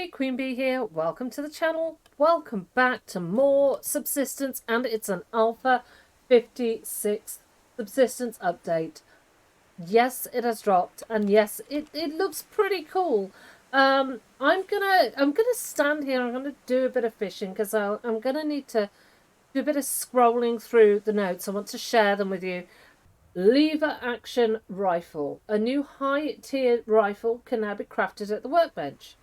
everybody, Queenbee here. Welcome to the channel. Welcome back to more Subsistence, and it's an Alpha 56 Subsistence update. Yes, it has dropped, and yes, it looks pretty cool. I'm gonna stand here. I'm gonna do a bit of fishing because I'm gonna need to do a bit of scrolling through the notes. I want to share them with you. Lever action rifle. A new high-tier rifle can now be crafted at the workbench.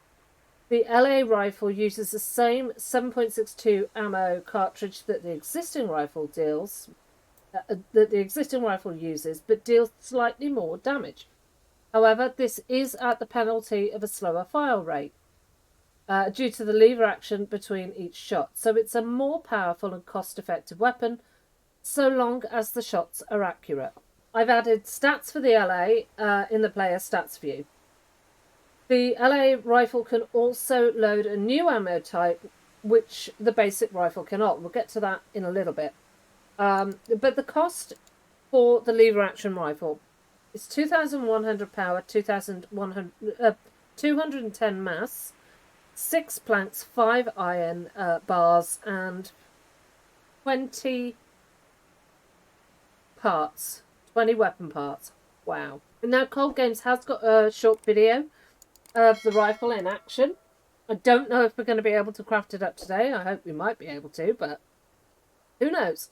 The LA rifle uses the same 7.62 ammo cartridge that the existing rifle uses, but deals slightly more damage. However, this is at the penalty of a slower fire rate due to the lever action between each shot. So it's a more powerful and cost-effective weapon, so long as the shots are accurate. I've added stats for the LA in the player stats view. The LA rifle can also load a new ammo type, which the basic rifle cannot. We'll get to that in a little bit. But the cost for the lever action rifle is 2,100 power, 210 mass, 6 planks, 5 iron bars, and 20 parts, 20 weapon parts. Wow. Now, Cold Games has got a short video of the rifle in action. I don't know if we're going to be able to craft it up today. I hope we might be able to, but who knows?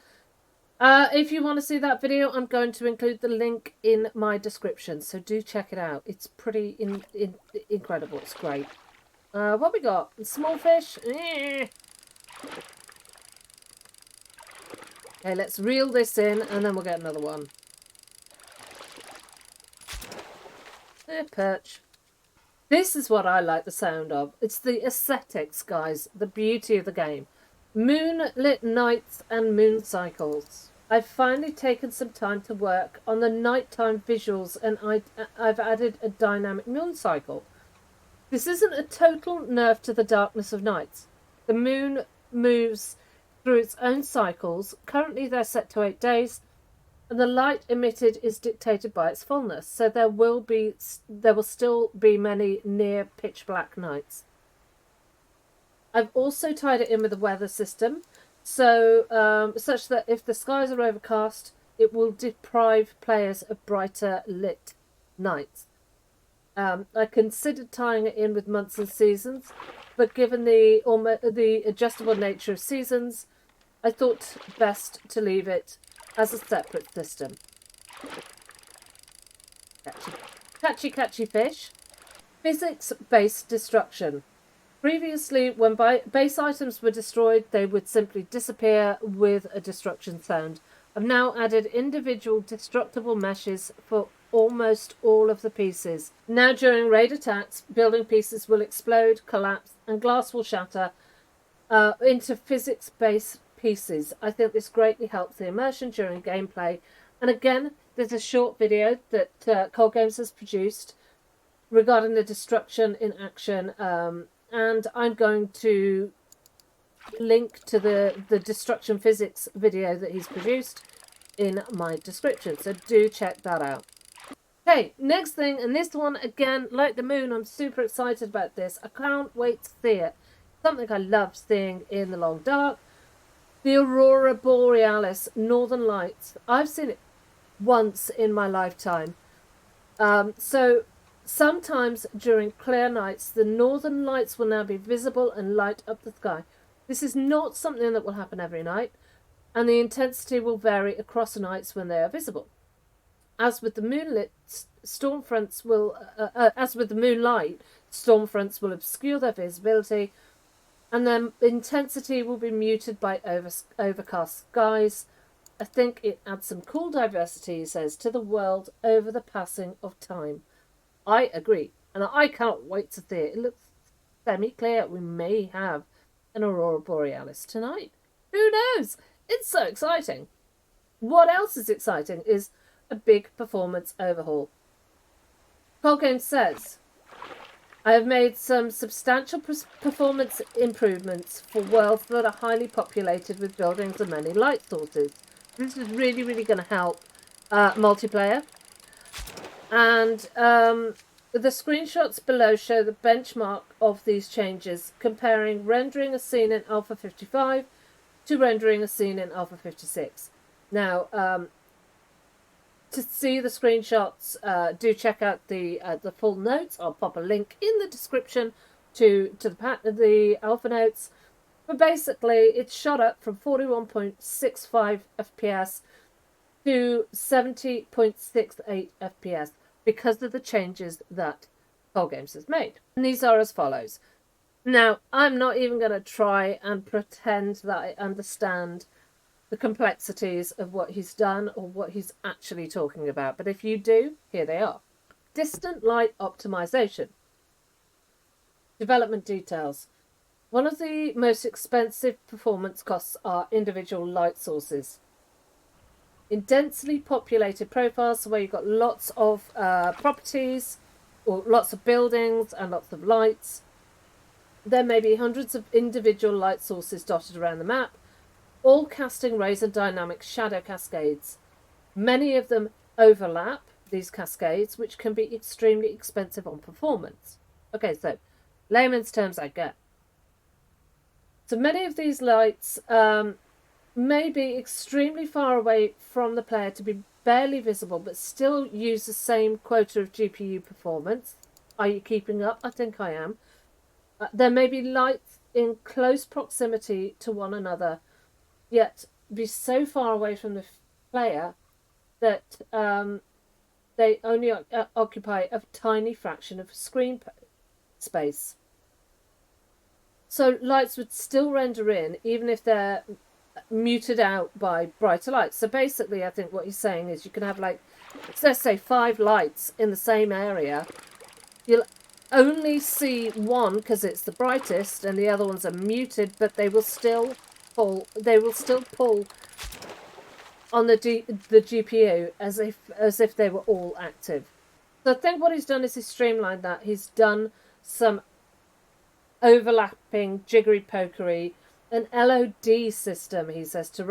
If you want to see that video, I'm going to include the link in my description, so do check it out. It's pretty incredible. It's great. What we got? Small fish? Okay, let's reel this in, and then we'll get another one. Perch. This is what I like the sound of. It's the aesthetics, guys. The beauty of the game. Moonlit nights and moon cycles. I've finally taken some time to work on the nighttime visuals, and I've added a dynamic moon cycle. This isn't a total nerf to the darkness of nights. The moon moves through its own cycles. Currently they're set to 8 days, and the light emitted is dictated by its fullness, so there will still be many near pitch black nights. I've also tied it in with the weather system, so such that if the skies are overcast, it will deprive players of brighter lit nights. I considered tying it in with months and seasons, but given the adjustable nature of seasons, I thought best to leave it as a separate system. Catchy fish. Physics-based destruction. Previously, when base items were destroyed, they would simply disappear with a destruction sound. I've now added individual destructible meshes for almost all of the pieces. Now, during raid attacks, building pieces will explode, collapse, and glass will shatter into physics-based pieces. I think this greatly helps the immersion during gameplay. And again, there's a short video that Cold Games has produced regarding the destruction in action, and I'm going to link to the destruction physics video that he's produced in my description, so do check that out. Okay, next thing, and this one again, like the moon, I'm super excited about this. I can't wait to see it. Something I love seeing in the long dark. The Aurora Borealis, Northern Lights. I've seen it once in my lifetime. So sometimes during clear nights, the Northern Lights will now be visible and light up the sky. This is not something that will happen every night, and the intensity will vary across the nights when they are visible. As with the moonlight, stormfronts will obscure their visibility, and then intensity will be muted by overcast skies. I think it adds some cool diversity, he says, to the world over the passing of time. I agree, and I can't wait to see it. It looks semi-clear. We may have an Aurora Borealis tonight. Who knows? It's so exciting. What else is exciting is a big performance overhaul. Cold Games says, I have made some substantial performance improvements for worlds that are highly populated with buildings and many light sources. This is really, really going to help multiplayer. And The screenshots below show the benchmark of these changes, comparing rendering a scene in Alpha 55 to rendering a scene in Alpha 56. Now, to see the screenshots, do check out the full notes. I'll pop a link in the description to the alpha notes. But basically, it's shot up from 41.65 FPS to 70.68 FPS because of the changes that Cole Games has made. And these are as follows. Now, I'm not even going to try and pretend that I understand the complexities of what he's done or what he's actually talking about. But if you do, here they are. Distant light optimization. Development details. One of the most expensive performance costs are individual light sources. In densely populated profiles, where you've got lots of properties or lots of buildings and lots of lights, there may be hundreds of individual light sources dotted around the map, all casting rays and dynamic shadow cascades. Many of them overlap, these cascades, which can be extremely expensive on performance. Okay, so layman's terms I get. So many of these lights may be extremely far away from the player to be barely visible, but still use the same quota of GPU performance. Are you keeping up? I think I am. There may be lights in close proximity to one another, yet be so far away from the player that they only occupy a tiny fraction of screen space. So lights would still render in, even if they're muted out by brighter lights. So basically, I think what he's saying is you can have, like, let's say 5 lights in the same area. You'll only see one because it's the brightest, and the other ones are muted, but they will still pull. They will still pull on the GPU as if they were all active. So I think what he's done is he's streamlined that. He's done some overlapping jiggery pokery, an LOD system, he says, to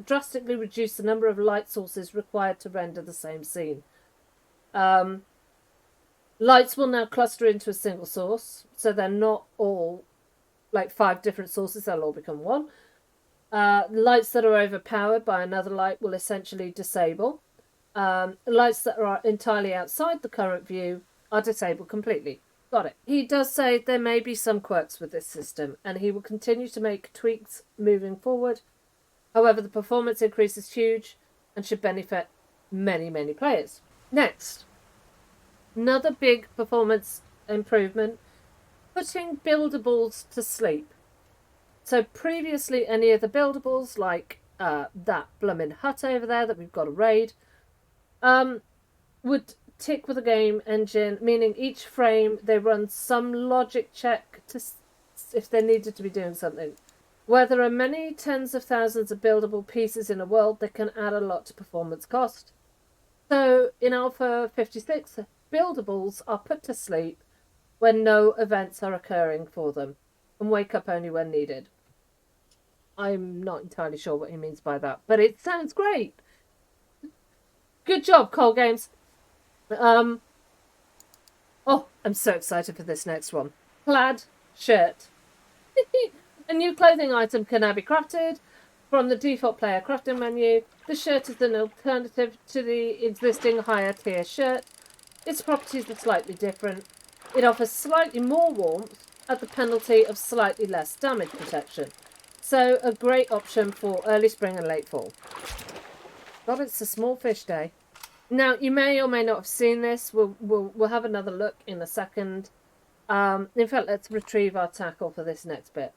drastically reduce the number of light sources required to render the same scene. Lights will now cluster into a single source, so they're not all like 5 different sources, they'll all become one. Lights that are overpowered by another light will essentially disable. Lights that are entirely outside the current view are disabled completely. Got it. He does say there may be some quirks with this system, and he will continue to make tweaks moving forward. However, the performance increase is huge and should benefit many, many players. Next, another big performance improvement, putting buildables to sleep. So previously, any of the buildables, like that bloomin' hut over there that we've got to raid, would tick with the game engine, meaning each frame they run some logic check to if they needed to be doing something. Where there are many tens of thousands of buildable pieces in a world, they can add a lot to performance cost. So in Alpha 56, buildables are put to sleep when no events are occurring for them, and wake up only when needed. I'm not entirely sure what he means by that, but it sounds great. Good job, Cole Games. Oh, I'm so excited for this next one. Plaid shirt. A new clothing item can now be crafted from the default player crafting menu. The shirt is an alternative to the existing higher tier shirt. Its properties are slightly different. It offers slightly more warmth at the penalty of slightly less damage protection. So a great option for early spring and late fall. God, it's a small fish day. Now, you may or may not have seen this. We'll have another look in a second. In fact, let's retrieve our tackle for this next bit.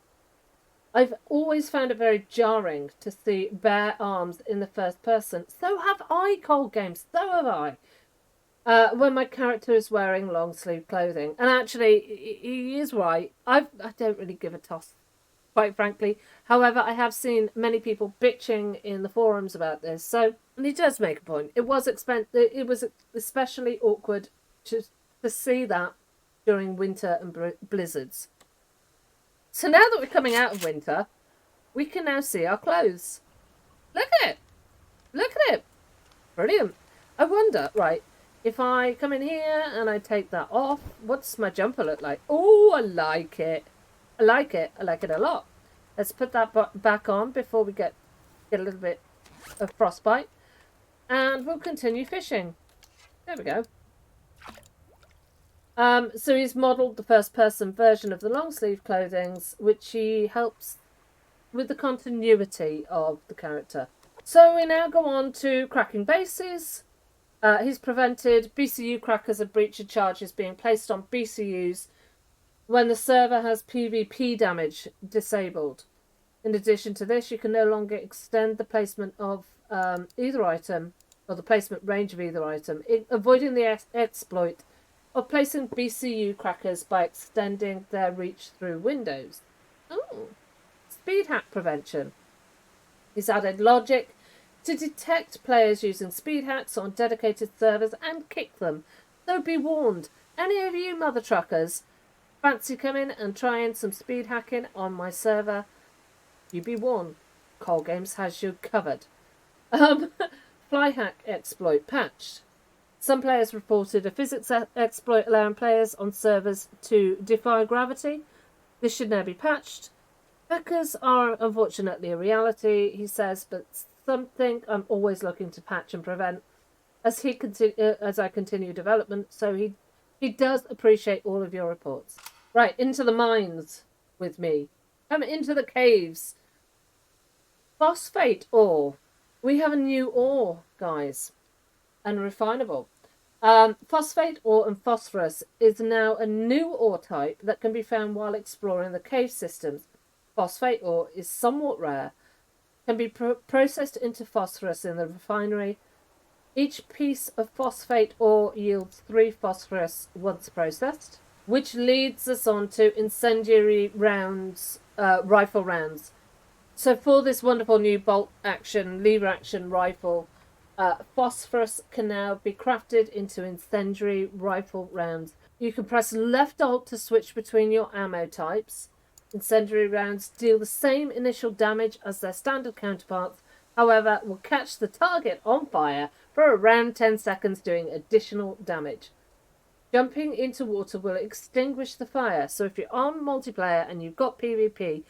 I've always found it very jarring to see bare arms in the first person. So have I, Cold Games. So have I. When my character is wearing long sleeve clothing. And actually, he is right. I don't really give a toss, quite frankly. However, I have seen many people bitching in the forums about this. So, and he does make a point. It was especially awkward to see that during winter and blizzards. So now that we're coming out of winter, we can now see our clothes. Look at it. Look at it. Brilliant. I wonder, right, If I come in here and I take that off, what's my jumper look like? Oh, I like it. I like it. I like it a lot. Let's put that back on before we get a little bit of frostbite. And we'll continue fishing. There we go. So he's modelled the first-person version of the long-sleeve clothings, which he helps with the continuity of the character. So we now go on to cracking bases. He's prevented BCU crackers and breacher charges being placed on BCUs when the server has PvP damage disabled. In addition to this, you can no longer extend the placement of either item, or the placement range of either item, avoiding the exploit of placing BCU crackers by extending their reach through windows. Oh, speed hack prevention. He's added logic to detect players using speed hacks on dedicated servers and kick them. So be warned, any of you mother truckers fancy coming and trying some speed hacking on my server, you be warned. Call Games has you covered. Fly hack exploit patched. Some players reported a physics exploit allowing players on servers to defy gravity. This should now be patched. Hackers are unfortunately a reality, he says, but something I'm always looking to patch and prevent as I continue development. So he does appreciate all of your reports. Right, into the mines with me. Come into the caves. Phosphate ore. We have a new ore, guys. Unrefinable. Phosphate ore and phosphorus is now a new ore type that can be found while exploring the cave systems. Phosphate ore is somewhat rare, can be processed into phosphorus in the refinery. Each piece of phosphate ore yields 3 phosphorus once processed, which leads us on to incendiary rounds, rifle rounds. So for this wonderful new bolt action, lever action rifle, phosphorus can now be crafted into incendiary rifle rounds. You can press left alt to switch between your ammo types. Incendiary rounds deal the same initial damage as their standard counterparts, however, will catch the target on fire for around 10 seconds, doing additional damage. Jumping into water will extinguish the fire, so if you're on multiplayer and you've got PvP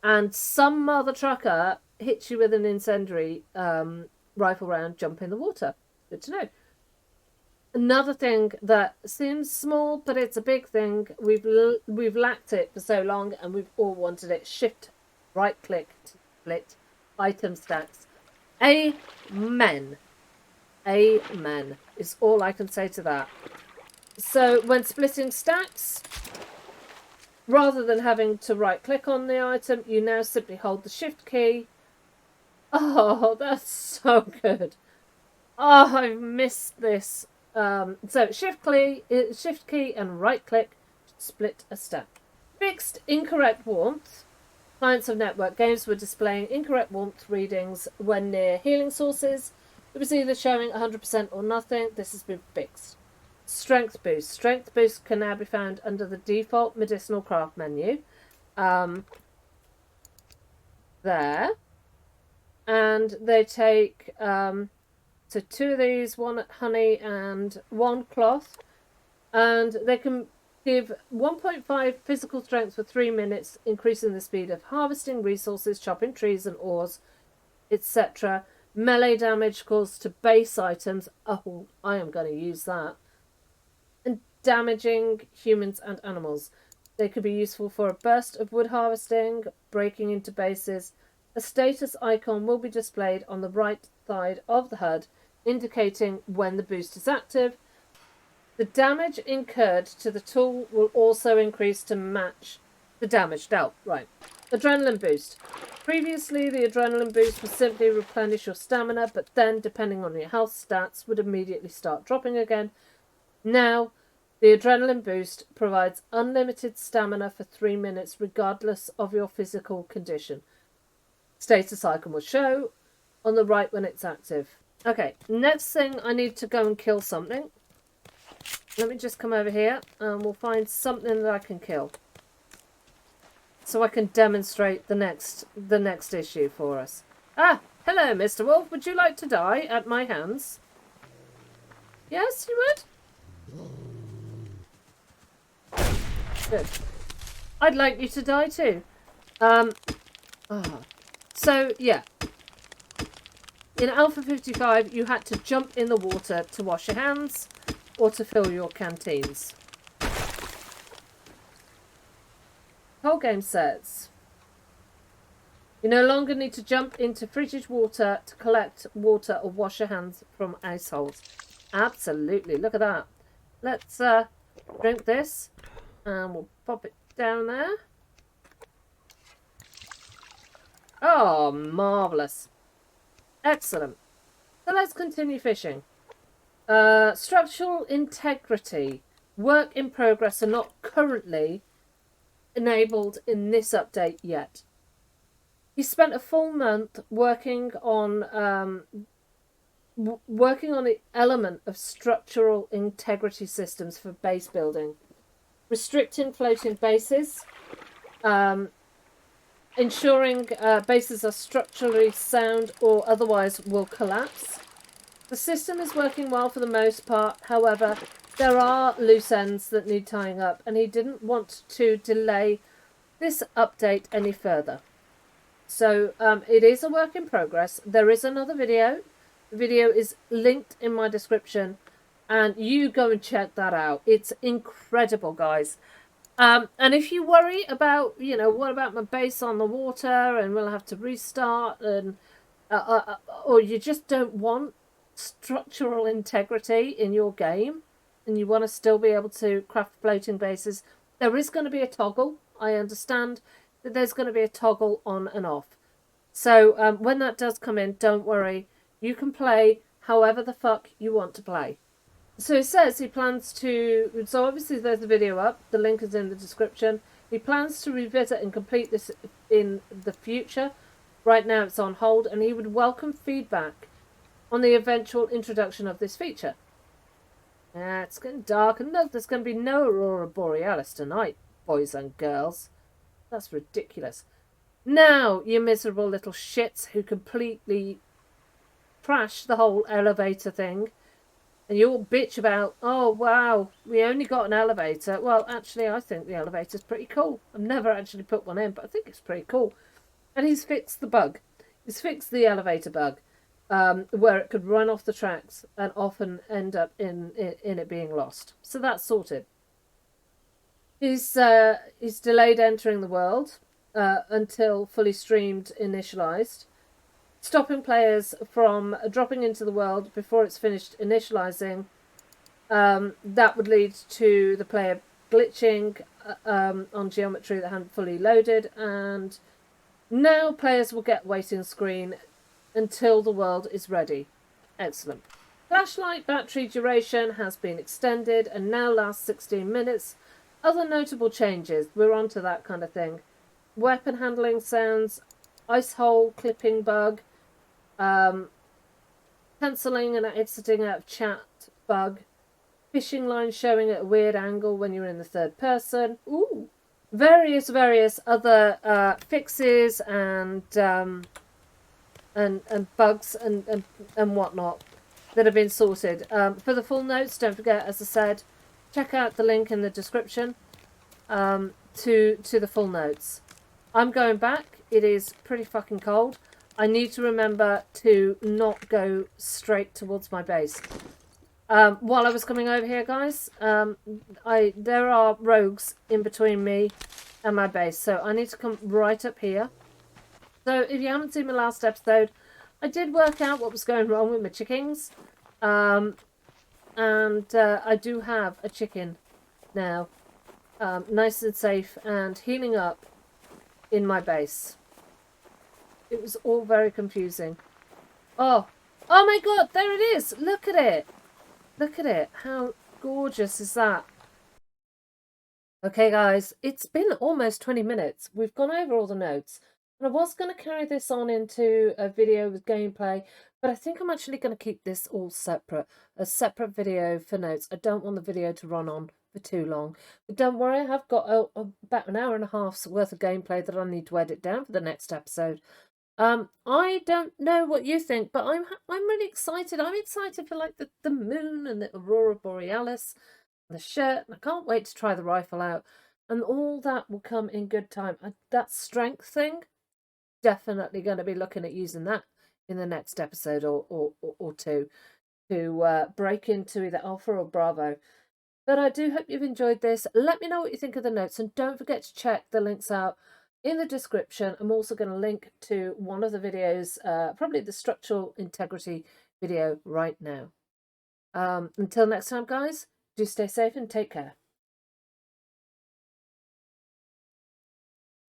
and some mother trucker hits you with an incendiary rifle round, jump in the water. Good to know. Another thing that seems small, but it's a big thing. We've lacked it for so long, and we've all wanted it. Shift, right click, to split item stacks. Amen. Amen is all I can say to that. So when splitting stacks, rather than having to right click on the item, you now simply hold the shift key. Oh, that's so good. Oh, I've missed this. So shift key and right click to split a stack. Fixed incorrect warmth. Clients of network games were displaying incorrect warmth readings when near healing sources. It was either showing 100% or nothing. This has been fixed. Strength boost. Strength boost can now be found under the default medicinal craft menu. There. And they take so 2 of these, 1 honey and 1 cloth, and they can give 1.5 physical strength for 3 minutes, increasing the speed of harvesting resources, chopping trees and ores, etc. Melee damage caused to base items. Oh, I am going to use that. And damaging humans and animals. They could be useful for a burst of wood harvesting, breaking into bases. A status icon will be displayed on the right side of the HUD, indicating when the boost is active. The damage incurred to the tool will also increase to match the damage dealt. Right. Adrenaline boost. Previously, the adrenaline boost would simply replenish your stamina, but then, depending on your health stats, would immediately start dropping again. Now, the adrenaline boost provides unlimited stamina for 3 minutes, regardless of your physical condition. Status icon will show on the right when it's active. Okay, next thing, I need to go and kill something. Let me just come over here and we'll find something that I can kill, so I can demonstrate the next issue for us. Ah, hello, Mr. Wolf. Would you like to die at my hands? Yes, you would? Good. I'd like you to die too. So, yeah. In Alpha 55, you had to jump in the water to wash your hands or to fill your canteens. Whole game says you no longer need to jump into frigid water to collect water or wash your hands from ice holes. Absolutely. Look at that. Let's drink this and we'll pop it down there. Oh, marvellous. Excellent. So let's continue fishing. Structural integrity. Work in progress are not currently enabled in this update yet. He spent a full month working on the element of structural integrity systems for base building, restricting floating bases, ensuring bases are structurally sound or otherwise will collapse. The system is working well for the most part. However, there are loose ends that need tying up, and he didn't want to delay this update any further. So it is a work in progress. There is another video. The video is linked in my description, and you go and check that out. It's incredible, guys. And if you worry about, what about my base on the water and we'll have to restart, and or you just don't want structural integrity in your game and you want to still be able to craft floating bases, there is going to be a toggle. I understand that there's going to be a toggle on and off. So when that does come in, don't worry. You can play however the fuck you want to play. So it says he plans to... So obviously there's the video up. The link is in the description. He plans to revisit and complete this in the future. Right now it's on hold, and he would welcome feedback on the eventual introduction of this feature. It's getting dark, and there's going to be no Aurora Borealis tonight, boys and girls. That's ridiculous. Now, you miserable little shits who completely trash the whole elevator thing, and you all bitch about, oh wow, we only got an elevator. Well, actually, I think the elevator's pretty cool. I've never actually put one in, but I think it's pretty cool. And he's fixed the bug. He's fixed the elevator bug, where it could run off the tracks and often end up in it being lost. So that's sorted. He's delayed entering the world until fully streamed initialized, stopping players from dropping into the world before it's finished initializing. That would lead to the player glitching on geometry that hadn't fully loaded, and now players will get waiting screen until the world is ready. Excellent. Flashlight battery duration has been extended and now lasts 16 minutes. Other notable changes, we're on to that kind of thing. Weapon handling sounds, ice hole clipping bug, cancelling and exiting out of chat bug, fishing line showing at a weird angle when you're in the third person. Ooh. Various other fixes and bugs and whatnot that have been sorted. For the full notes, don't forget, as I said, check out the link in the description to the full notes. I'm going back. It is pretty fucking cold. I need to remember to not go straight towards my base. While I was coming over here, guys, there are rogues in between me and my base, so I need to come right up here. So if you haven't seen my last episode, I did work out what was going wrong with my chickens, and I do have a chicken now, nice and safe and healing up in my base. It was all very confusing. Oh my god, there it is! Look at it! Look at it. How gorgeous is that? Okay, guys, it's been almost 20 minutes. We've gone over all the notes. And I was going to carry this on into a video with gameplay, but I think I'm actually going to keep this all separate. A separate video for notes. I don't want the video to run on for too long. But don't worry, I have got about an hour and a half's worth of gameplay that I need to edit down for the next episode. I don't know what you think, but I'm really excited. I'm excited for like the moon and the Aurora Borealis, the shirt, and I can't wait to try the rifle out. And all that will come in good time. That strength thing, definitely going to be looking at using that in the next episode or two to break into either Alpha or Bravo. But I do hope you've enjoyed this. Let me know what you think of the notes, and don't forget to check the links out in the description. I'm also going to link to one of the videos, probably the structural integrity video right now. Until next time, guys, do stay safe and take care.